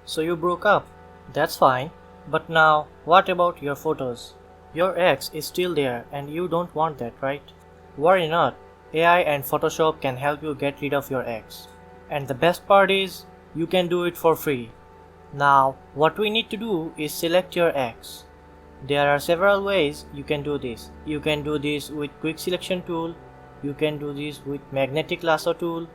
So you broke up. That's fine. But now, what about your photos? Your ex is still there and you don't want that, right? Worry not. AI and Photoshop can help you get rid of your ex. And the best part is, you can do it for free. Now, what we need to do is select your ex. There are several ways you can do this. You can do this with quick selection tool, you can do this with magnetic lasso tool,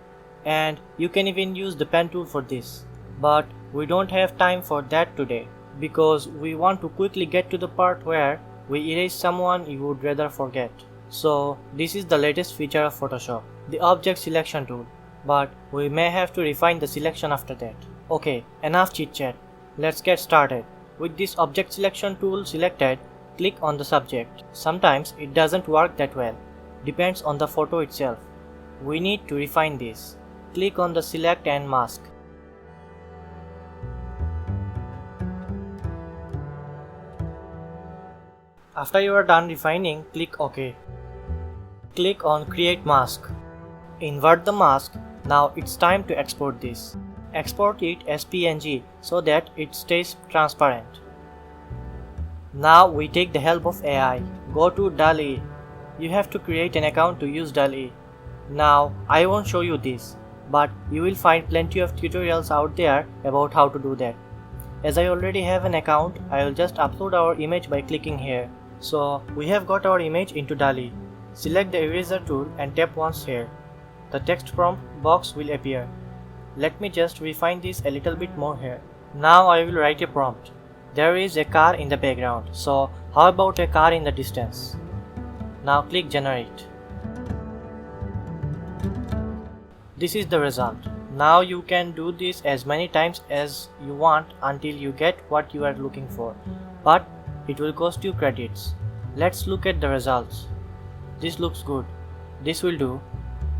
and you can even use the pen tool for this. But we don't have time for that today because we want to quickly get to the part where we erase someone you would rather forget. So this is the latest feature of Photoshop, the object selection tool, but we may have to refine the selection after that. Okay, enough chit chat. Let's get started. With this object selection tool selected, click on the subject. Sometimes it doesn't work that well. Depends on the photo itself. We need to refine this. Click on the select and mask. After you are done refining, click OK. Click on create mask. Invert the mask. Now it's time to export this. Export it as PNG so that it stays transparent. Now we take the help of AI. Go to DALL-E. You have to create an account to use DALL-E. Now I won't show you this, but you will find plenty of tutorials out there about how to do that. As I already have an account, I will just upload our image by clicking here. So we have got our image into DALL-E. Select the eraser tool and tap once here. The text prompt box will appear. Let me just refine this a little bit more here. Now I will write a prompt. There is a car in the background, so how about a car in the distance? Now click generate. This is the result. Now you can do this as many times as you want until you get what you are looking for, but it will cost you credits. Let's look at the results. This looks good. This will do.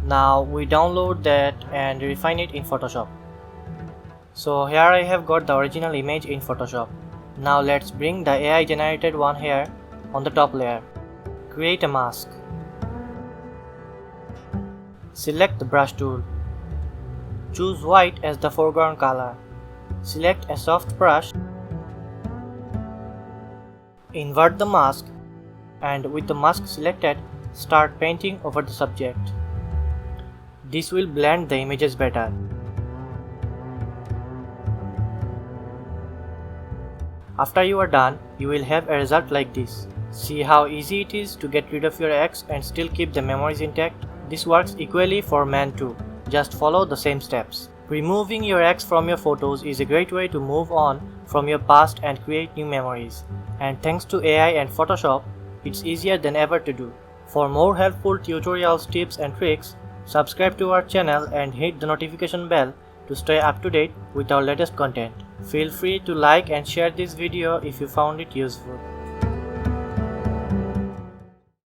Now we download that and refine it in Photoshop. So here I have got the original image in Photoshop. Now let's bring the AI generated one here on the top layer. Create a mask. Select the brush tool. Choose white as the foreground color. Select a soft brush. Invert the mask, and with the mask selected, start painting over the subject. This will blend the images better. After you are done, you will have a result like this. See how easy it is to get rid of your ex and still keep the memories intact? This works equally for men too. Just follow the same steps. Removing your ex from your photos is a great way to move on from your past and create new memories. And thanks to AI and Photoshop, it's easier than ever to do. For more helpful tutorials, tips and tricks, subscribe to our channel and hit the notification bell to stay up to date with our latest content. Feel free to like and share this video if you found it useful.